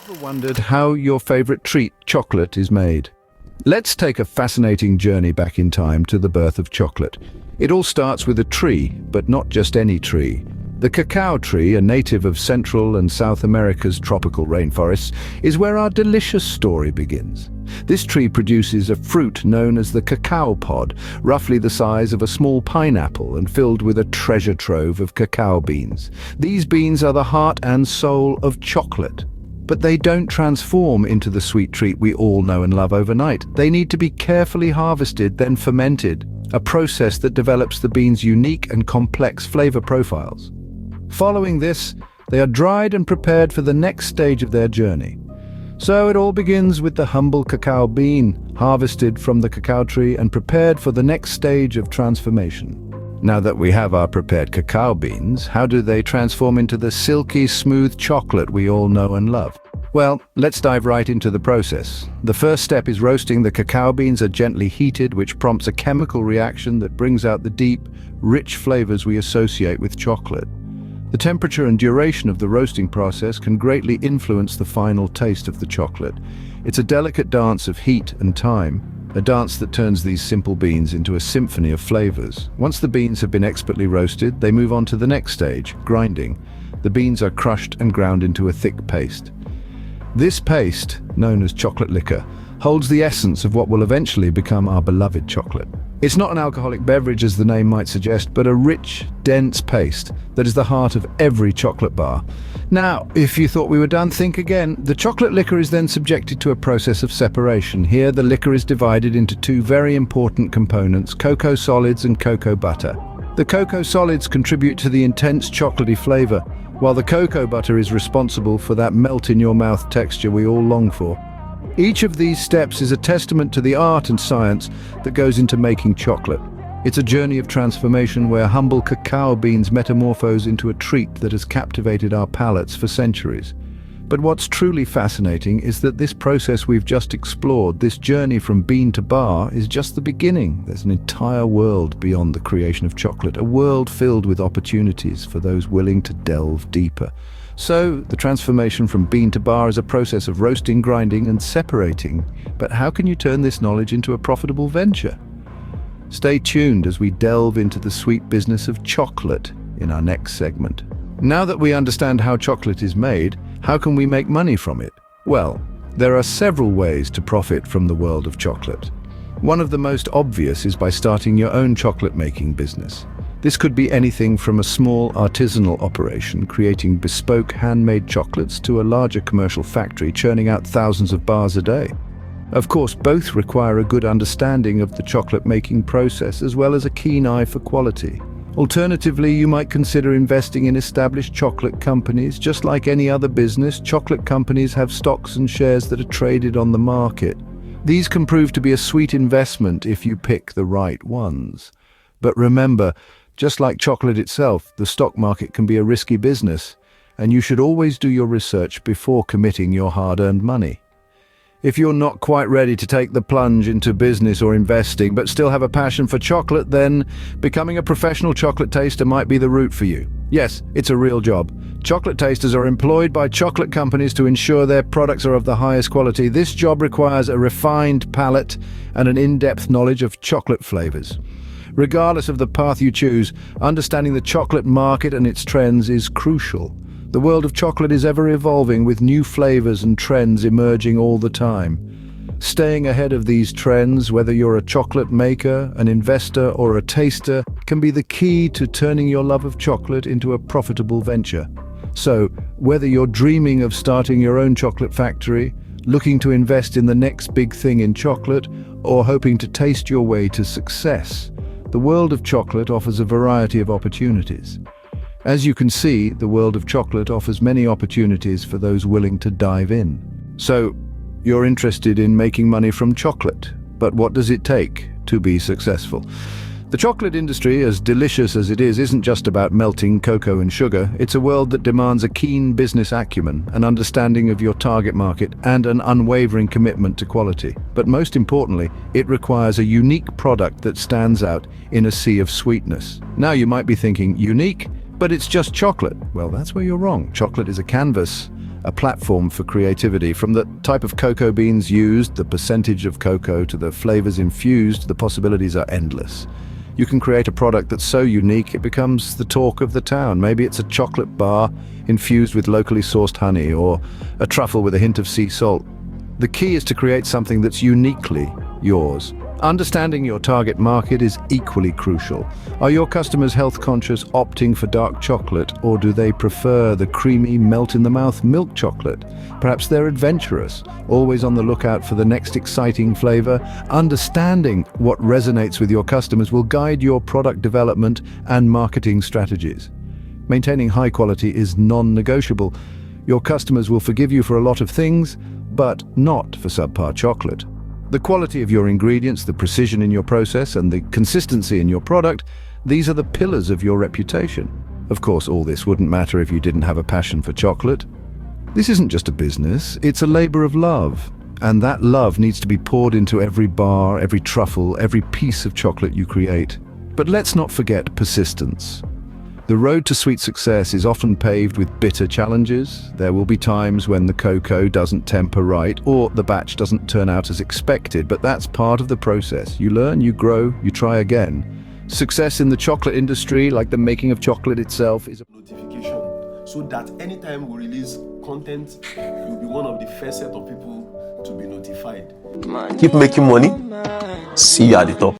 Ever wondered how your favorite treat, chocolate, is made? Let's take a fascinating journey back in time to the birth of chocolate. It all starts with a tree, but not just any tree. The cacao tree, a native of Central and South America's tropical rainforests, is where our delicious story begins. This tree produces a fruit known as the cacao pod, roughly the size of a small pineapple and filled with a treasure trove of cacao beans. These beans are the heart and soul of chocolate. But they don't transform into the sweet treat we all know and love overnight. They need to be carefully harvested, then fermented, a process that develops the beans' unique and complex flavor profiles. Following this, they are dried and prepared for the next stage of their journey. So it all begins with the humble cacao bean, harvested from the cacao tree and prepared for the next stage of transformation. Now that we have our prepared cacao beans, how do they transform into the silky, smooth chocolate we all know and love? Well, let's dive right into the process. The first step is roasting. The cacao beans are gently heated, which prompts a chemical reaction that brings out the deep, rich flavors we associate with chocolate. The temperature and duration of the roasting process can greatly influence the final taste of the chocolate. It's a delicate dance of heat and time, a dance that turns these simple beans into a symphony of flavors. Once the beans have been expertly roasted, they move on to the next stage, grinding. The beans are crushed and ground into a thick paste. This paste, known as chocolate liquor, holds the essence of what will eventually become our beloved chocolate. It's not an alcoholic beverage as the name might suggest, but a rich, dense paste that is the heart of every chocolate bar. Now, if you thought we were done, think again. The chocolate liquor is then subjected to a process of separation. Here, the liquor is divided into two very important components, cocoa solids and cocoa butter. The cocoa solids contribute to the intense chocolatey flavor, while the cocoa butter is responsible for that melt-in-your-mouth texture we all long for. Each of these steps is a testament to the art and science that goes into making chocolate. It's a journey of transformation where humble cacao beans metamorphose into a treat that has captivated our palates for centuries. But what's truly fascinating is that this process we've just explored, this journey from bean to bar, is just the beginning. There's an entire world beyond the creation of chocolate, a world filled with opportunities for those willing to delve deeper. So, the transformation from bean to bar is a process of roasting, grinding, and separating. But how can you turn this knowledge into a profitable venture? Stay tuned as we delve into the sweet business of chocolate in our next segment. Now that we understand how chocolate is made, how can we make money from it? Well, there are several ways to profit from the world of chocolate. One of the most obvious is by starting your own chocolate-making business. This could be anything from a small artisanal operation creating bespoke handmade chocolates to a larger commercial factory churning out thousands of bars a day. Of course, both require a good understanding of the chocolate making process as well as a keen eye for quality. Alternatively, you might consider investing in established chocolate companies. Just like any other business, chocolate companies have stocks and shares that are traded on the market. These can prove to be a sweet investment if you pick the right ones. But remember, just like chocolate itself, the stock market can be a risky business, and you should always do your research before committing your hard-earned money. If you're not quite ready to take the plunge into business or investing, but still have a passion for chocolate, then becoming a professional chocolate taster might be the route for you. Yes, it's a real job. Chocolate tasters are employed by chocolate companies to ensure their products are of the highest quality. This job requires a refined palate and an in-depth knowledge of chocolate flavors. Regardless of the path you choose, understanding the chocolate market and its trends is crucial. The world of chocolate is ever evolving with new flavors and trends emerging all the time. Staying ahead of these trends, whether you're a chocolate maker, an investor, or a taster, can be the key to turning your love of chocolate into a profitable venture. So, whether you're dreaming of starting your own chocolate factory, looking to invest in the next big thing in chocolate, or hoping to taste your way to success, the world of chocolate offers a variety of opportunities. As you can see, the world of chocolate offers many opportunities for those willing to dive in. So, you're interested in making money from chocolate, but what does it take to be successful? The chocolate industry, as delicious as it is, isn't just about melting cocoa and sugar. It's a world that demands a keen business acumen, an understanding of your target market, and an unwavering commitment to quality. But most importantly, it requires a unique product that stands out in a sea of sweetness. Now you might be thinking, unique? But it's just chocolate. Well, that's where you're wrong. Chocolate is a canvas, a platform for creativity. From the type of cocoa beans used, the percentage of cocoa, to the flavors infused, the possibilities are endless. You can create a product that's so unique it becomes the talk of the town. Maybe it's a chocolate bar infused with locally sourced honey, or a truffle with a hint of sea salt. The key is to create something that's uniquely yours. Understanding your target market is equally crucial. Are your customers health conscious, opting for dark chocolate, or do they prefer the creamy, melt-in-the-mouth milk chocolate? Perhaps they're adventurous, always on the lookout for the next exciting flavor. Understanding what resonates with your customers will guide your product development and marketing strategies. Maintaining high quality is non-negotiable. Your customers will forgive you for a lot of things, but not for subpar chocolate. The quality of your ingredients, the precision in your process, and the consistency in your product, these are the pillars of your reputation. Of course, all this wouldn't matter if you didn't have a passion for chocolate. This isn't just a business, it's a labor of love. And that love needs to be poured into every bar, every truffle, every piece of chocolate you create. But let's not forget persistence. The road to sweet success is often paved with bitter challenges. There will be times when the cocoa doesn't temper right, or the batch doesn't turn out as expected, but that's part of the process. You learn, you grow, you try again. Success in the chocolate industry, like the making of chocolate itself, is a notification, so that anytime we release content, you'll be one of the first set of people to be notified. Keep making money. See you at the top.